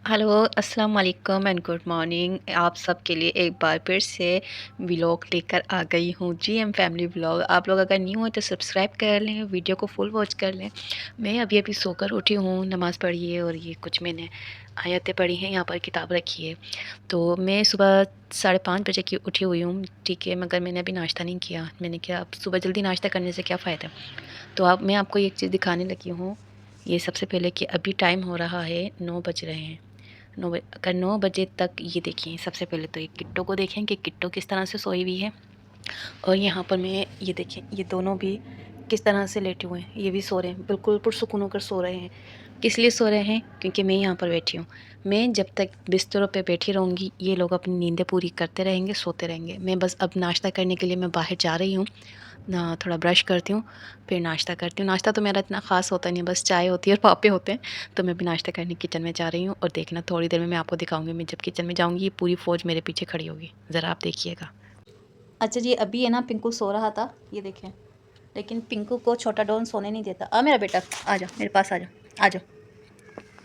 Hello, अस्सलाम वालेकुम and good morning. आप सब के लिए एक बार फिर से व्लॉग लेकर आ गई हूँ, जीएम फैमिली व्लॉग। आप लोग अगर न्यू हो तो सब्सक्राइब कर लें, वीडियो को फुल वॉच कर लें। मैं अभी अभी सोकर उठी हूँ, नमाज़ पढ़ी है और ये कुछ मैंने आयतें पढ़ी हैं, यहाँ पर किताब रखी है। तो मैं सुबह 5:30 बजे की उठी हुई हूँ, ठीक है, मगर मैंने अभी नाश्ता नहीं किया। मैंने कहा अब सुबह जल्दी नाश्ता करने से क्या फ़ायदा। तो अब मैं आपको एक चीज़ दिखाने लगी हूँ। ये सबसे पहले कि अभी टाइम हो रहा है, 9 बज रहे हैं। 9 बजे, अगर 9 बजे तक ये देखें, सबसे पहले तो ये किट्टो को देखें कि किट्टो किस तरह से सोई हुई है। और यहाँ पर मैं ये देखें, ये दोनों भी किस तरह से लेटे हुए हैं। ये भी सो रहे हैं, बिल्कुल पुरसुकून होकर सो रहे हैं। किस लिए सो रहे हैं? क्योंकि मैं यहाँ पर बैठी हूँ। मैं जब तक बिस्तरों पे बैठी रहूँगी, ये लोग अपनी नींदें पूरी करते रहेंगे, सोते रहेंगे। मैं बस अब नाश्ता करने के लिए मैं बाहर जा रही हूँ ना, थोड़ा ब्रश करती हूँ, फिर नाश्ता करती हूँ। नाश्ता तो मेरा इतना ख़ास होता नहीं है, बस चाय होती है और पापे होते हैं। तो मैं भी नाश्ता करने किचन में जा रही हूँ और देखना थोड़ी देर में मैं आपको दिखाऊंगी। मैं जब किचन में जाऊँगी, ये पूरी फ़ौज मेरे पीछे खड़ी होगी, ज़रा आप देखिएगा। अच्छा जी, अभी है ना पिंकू सो रहा था, ये देखें, लेकिन पिंकू को छोटा डॉन सोने नहीं देता। मेरा बेटा आ जाओ, मेरे पास आ जाओ, आ जाओ।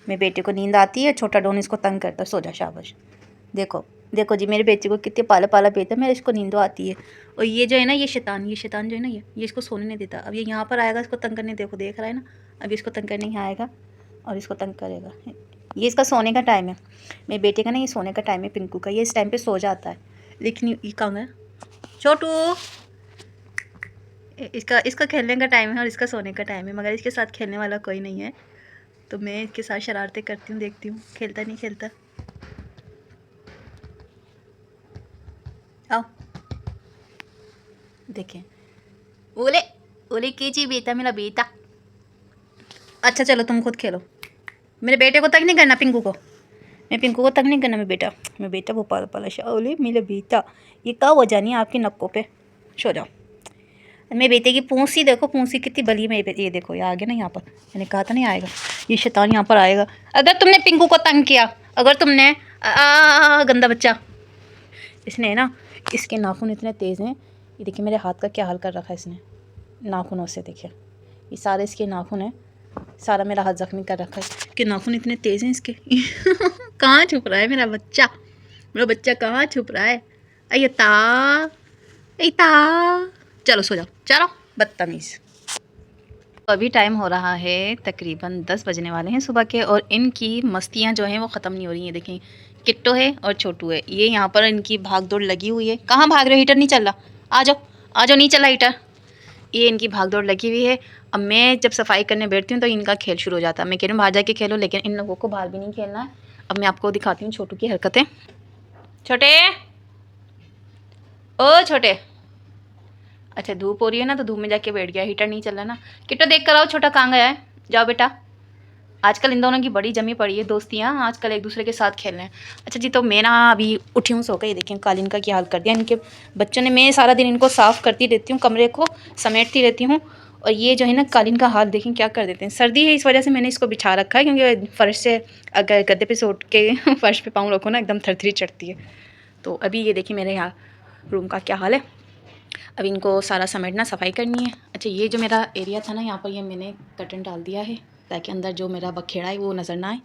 मेरे बेटे को नींद आती है, छोटा डॉन इसको तंग करता है। सो जा, शाबाश। देखो देखो जी, मेरे बेटे को कितने पाला पाला बेटा, मेरे इसको नींद आती है। और ये जो है ना, ये शैतान जो है ना, ये इसको सोने नहीं देता। अब ये यहाँ पर आएगा इसको तंग करने, देखो देख रहा है ना। अब इसको तंग करने ही आएगा और इसको तंग करेगा। ये इसका सोने का टाइम है, मेरे बेटे का ना, ये सोने का टाइम है पिंकू का। ये इस टाइम पे सो जाता है, लेकिन ये कहाँ है छोटू। इसका इसका खेलने का टाइम है और इसका सोने का टाइम है, मगर इसके साथ खेलने वाला कोई नहीं है। तो मैं इसके साथ शरारतें करती हूँ, देखती हूँ खेलता नहीं खेलता। आओ देखें, ओले ओले कीची बेटा, मेरा बेटा। अच्छा चलो तुम खुद खेलो, मेरे बेटे को तक नहीं करना, पिंकू को। मैं पिंकू को तक नहीं करना, मैं बेटा वो पाला पाला शाह। ओले मेरा बेटा, ये कब हो जानी है आपकी नक्कों पे। सो जाओ। मेरे बेटे की पूंछी देखो, पूंछी कितनी बली है मेरे बेटे। ये देखो, ये आ गया ना यहाँ पर, मैंने कहा था नहीं आएगा, ये शैतान यहाँ पर आएगा। अगर तुमने पिंकू को तंग किया, अगर तुमने गंदा बच्चा। इसने ना, इसके नाखून इतने तेज़ हैं, ये देखिए मेरे हाथ का क्या हाल कर रखा है इसने नाखूनों से। देखिए ये सारे इसके नाखून हैं, सारा मेरा हाथ ज़ख्मी कर रखा है कि नाखून इतने तेज़ हैं इसके। कहाँ छुप रहा है मेरा बच्चा, मेरा बच्चा कहाँ छुप रहा है। अयता अयता, चलो सो जाओ, चलो बदतमीज़। अभी टाइम हो रहा है तकरीबन 10 बजने वाले हैं सुबह के, और इनकी मस्तियाँ जो हैं वो ख़त्म नहीं हो रही हैं। देखें, किट्टो है और छोटू है, ये यहाँ पर इनकी भाग दौड़ लगी हुई है। कहाँ भाग रहे हो, हीटर नहीं चल रहा, आ जाओ आ जाओ, नहीं चला हीटर। ये इनकी भाग दौड़ लगी हुई है। अब मैं जब सफाई करने बैठती हूँ तो इनका खेल शुरू हो जाता है। मैं कह रही हूँ बाहर जाके खेलो, लेकिन इन लोगों को बाहर भी नहीं खेलना है। अब मैं आपको दिखाती हूँ छोटू की हरकतें। छोटे, ओ छोटे। अच्छा धूप हो रही है ना, तो धूप में जाके बैठ गया, हीटर नहीं चल रहा ना। किट्टो देख कर आओ, छोटा कहाँ गया है, जाओ बेटा। आजकल इन दोनों की बड़ी जमी पड़ी है दोस्तियाँ, आजकल एक दूसरे के साथ खेल रहे हैं। अच्छा जी, तो मैं ना अभी उठी हूँ सो के, ये देखें कालीन का क्या हाल कर दिया इनके बच्चों ने। मैं सारा दिन इनको साफ़ करती रहती हूँ, कमरे को समेटती रहती हूँ, और ये जो है ना कालीन का हाल देखें क्या कर देते हैं। सर्दी है, इस वजह से मैंने इसको बिछा रखा है, क्योंकि फ़र्श से अगर गद्दे पे से उठ के फ़र्श पे पाँव रखो ना, एकदम थरथरी चढ़ती है। तो अभी ये देखिए मेरे यहाँ रूम का क्या हाल है। अब इनको सारा समेटना, सफाई करनी है। अच्छा ये जो मेरा एरिया था ना, यहाँ पर ये मैंने कर्टन डाल दिया है, ताकि अंदर जो मेरा बखेड़ा है वो नज़र ना आए।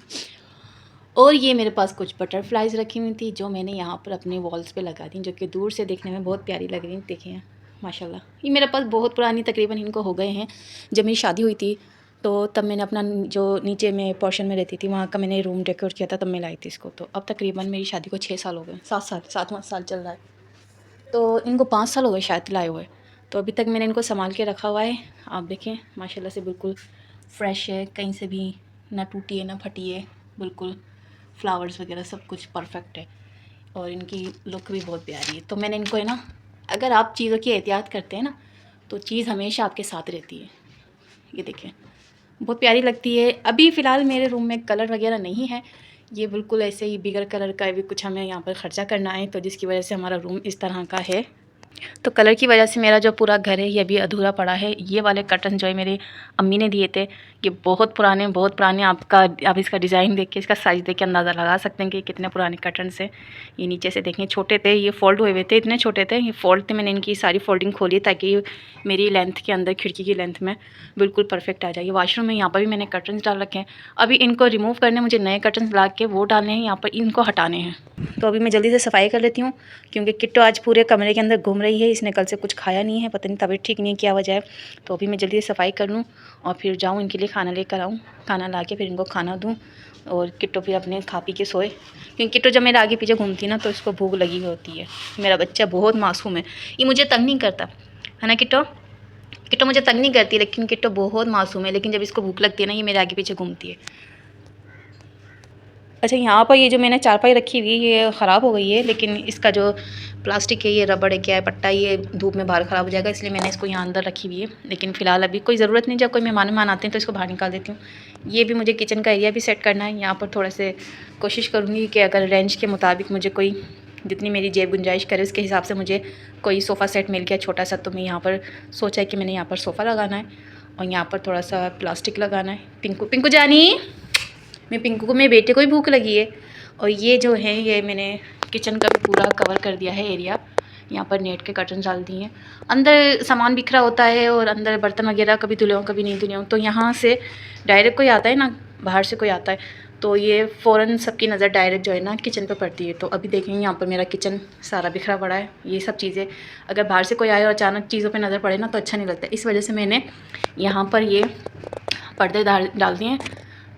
और ये मेरे पास कुछ बटरफ्लाइज रखी हुई थी, जो मैंने यहाँ पर अपने वॉल्स पे लगा दी, जो कि दूर से देखने में बहुत प्यारी लग रही थी। देखिए माशाल्लाह, ये मेरे पास बहुत पुरानी, तकरीबन इनको हो गए हैं। जब मेरी शादी हुई थी तो तब मैंने अपना जो नीचे में पोर्शन में रहती थी, वहाँ का मैंने रूम डेकोरेट किया था, तब मैं लाई थी इसको। तो अब तकरीबन मेरी शादी को 6 साल हो गए, 7 साल, 7वां साल चल रहा है। तो इनको 5 साल हो गए शायद लाए हुए। तो अभी तक मैंने इनको संभाल के रखा हुआ है। आप देखें माशाल्लाह से बिल्कुल फ्रेश है, कहीं से भी ना टूटी है ना फटी है, बिल्कुल फ्लावर्स वगैरह सब कुछ परफेक्ट है, और इनकी लुक भी बहुत प्यारी है। तो मैंने इनको है ना, अगर आप चीज़ों की एहतियात करते हैं ना, तो चीज़ हमेशा आपके साथ रहती है। ये देखें बहुत प्यारी लगती है। अभी फ़िलहाल मेरे रूम में कलर वगैरह नहीं है, ये बिल्कुल ऐसे ही बिगर कलर का भी कुछ हमें यहाँ पर ख़र्चा करना है, तो जिसकी वजह से हमारा रूम इस तरह का है। तो कलर की वजह से मेरा जो पूरा घर है ये अभी अधूरा पड़ा है। ये वाले कर्टन जो है मेरे अम्मी ने दिए थे, ये बहुत पुराने। आप इसका डिज़ाइन देख के, इसका साइज़ देख के अंदाज़ा लगा सकते हैं कि कितने पुराने कर्टन्स हैं। ये नीचे से देखें छोटे थे, ये फ़ोल्ड हुए थे, इतने छोटे थे, ये फ़ोल्ड थे। मैंने इनकी सारी फ़ोल्डिंग खोली ताकि मेरी लेंथ के अंदर, खिड़की की लेंथ में बिल्कुल परफेक्ट आ जाए। ये वॉशरूम में, यहाँ पर भी मैंने कर्टन्स डाल रखे हैं। अभी इनको रिमूव करने, मुझे नए कर्टन्स ला के वो डालने हैं, यहाँ पर इनको हटाने हैं। तो अभी मैं जल्दी से सफाई कर लेती हूँ, क्योंकि किट्टो आज पूरे कमरे के अंदर घूम रही है। इसने कल से कुछ खाया नहीं है, पता नहीं तबीयत ठीक नहीं है, क्या वजह है। तो अभी मैं जल्दी से सफाई कर लूँ और फिर जाऊँ इनके लिए खाना लेकर आऊँ। खाना ला के फिर इनको खाना दूँ और किट्टो फिर अपने खा पी के सोए, क्योंकि किट्टो जब मेरे आगे पीछे घूमती है ना तो इसको भूख लगी होती है। मेरा बच्चा बहुत मासूम है, ये मुझे तंग नहीं करता है ना किट्टो। किट्टो मुझे तंग नहीं करती, लेकिन किट्टो बहुत मासूम है। लेकिन जब इसको भूख लगती है ना, ये मेरे आगे पीछे घूमती है। अच्छा, यहाँ पर ये जो मैंने चारपाई रखी हुई है ये ख़राब हो गई है, लेकिन इसका जो प्लास्टिक है, ये रबड़ है, क्या है, पट्टा, ये धूप में बाहर ख़राब हो जाएगा, इसलिए मैंने इसको यहाँ अंदर रखी हुई है। लेकिन फ़िलहाल अभी कोई ज़रूरत नहीं, जब कोई मेहमान आते हैं तो इसको बाहर निकाल देती हूँ। ये भी मुझे किचन का एरिया भी सेट करना है। यहाँ पर थोड़ा से कोशिश करूँगी कि अगर रेंज के मुताबिक मुझे कोई, जितनी मेरी जेब गुंजाइश करे उसके हिसाब से मुझे कोई सोफ़ा सेट मिल गया छोटा सा, तो मैं यहाँ पर सोचा है कि मैंने यहाँ पर सोफ़ा लगाना है और यहाँ पर थोड़ा सा प्लास्टिक लगाना है। पिंकू जानी, मैं पिंकू को, मेरे बेटे को ही भूख लगी है। और ये जो है, ये मैंने किचन का भी पूरा कवर कर दिया है एरिया। यहाँ पर नेट के कर्टन डाल दिए हैं। अंदर सामान बिखरा होता है और अंदर बर्तन वगैरह कभी धुले हों कभी नहीं धुले हों, तो यहाँ से डायरेक्ट कोई आता है ना, बाहर से कोई आता है, तो ये फ़ौरन सबकी नज़र डायरेक्ट जो है ना किचन पर पड़ती है। तो अभी देखेंगे यहाँ पर मेरा किचन सारा बिखरा पड़ा है। ये सब चीज़ें अगर बाहर से कोई आए और अचानक चीज़ों पर नज़र पड़े ना तो अच्छा नहीं लगता। इस वजह से मैंने यहाँ पर ये पर्दे डाल दिए हैं,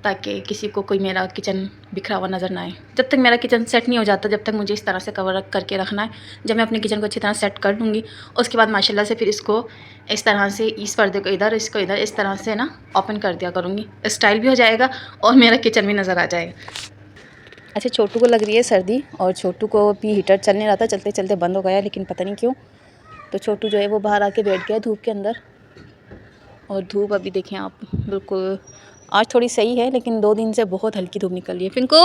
ताकि किसी को कोई मेरा किचन बिखरा हुआ नज़र ना आए। जब तक मेरा किचन सेट नहीं हो जाता, जब तक मुझे इस तरह से कवर करके रखना है। जब मैं अपने किचन को अच्छी तरह सेट कर लूँगी, उसके बाद माशाल्लाह से फिर इसको इस तरह से, इस पर्दे को इधर, इसको इधर, इस तरह से ना ओपन कर दिया करूँगी। स्टाइल भी हो जाएगा और मेरा किचन भी नज़र आ जाएगा। अच्छा, छोटू को लग रही है सर्दी और छोटू को भी हीटर चल नहीं रहा था, चलते चलते बंद हो गया, लेकिन पता नहीं क्यों। तो छोटू जो है वो बाहर आके बैठ गया धूप के अंदर। और धूप अभी देखें आप, बिल्कुल आज थोड़ी सही है, लेकिन 2 दिन से बहुत हल्की धूप निकल रही है। पिंकू,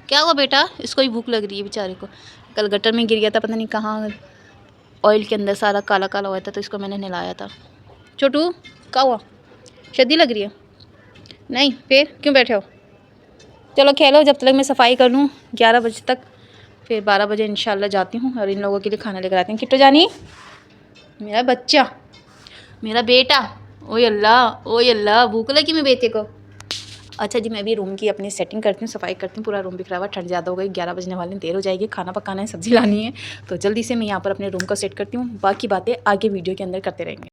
क्या हुआ बेटा? इसको ही भूख लग रही है बेचारे को। कल गटर में गिर गया था, पता नहीं कहाँ, ऑयल के अंदर सारा काला काला हुआ था, तो इसको मैंने नहलाया था। छोटू, क्या हुआ? सर्दी लग रही है? नहीं, फिर क्यों बैठे हो? चलो खेलो, जब तक मैं सफाई कर लूँ 11 बजे तक, फिर 12 बजे इंशाल्लाह जाती हूँ और इन लोगों के लिए खाना लेकर आती हूँ। किट्टो जानी, मेरा बच्चा, मेरा बेटा, ओए अल्लाह, भूख लगी मैं बेटे को। अच्छा जी, मैं भी रूम की अपनी सेटिंग करती हूँ, सफाई करती हूँ। पूरा रूम बिखरा हुआ, ठंड ज़्यादा हो गई, 11 बजने वाले, देर हो जाएगी, खाना पकाना है, सब्ज़ी लानी है। तो जल्दी से मैं यहाँ पर अपने रूम को सेट करती हूँ। बाकी बातें आगे वीडियो के अंदर करते रहेंगे।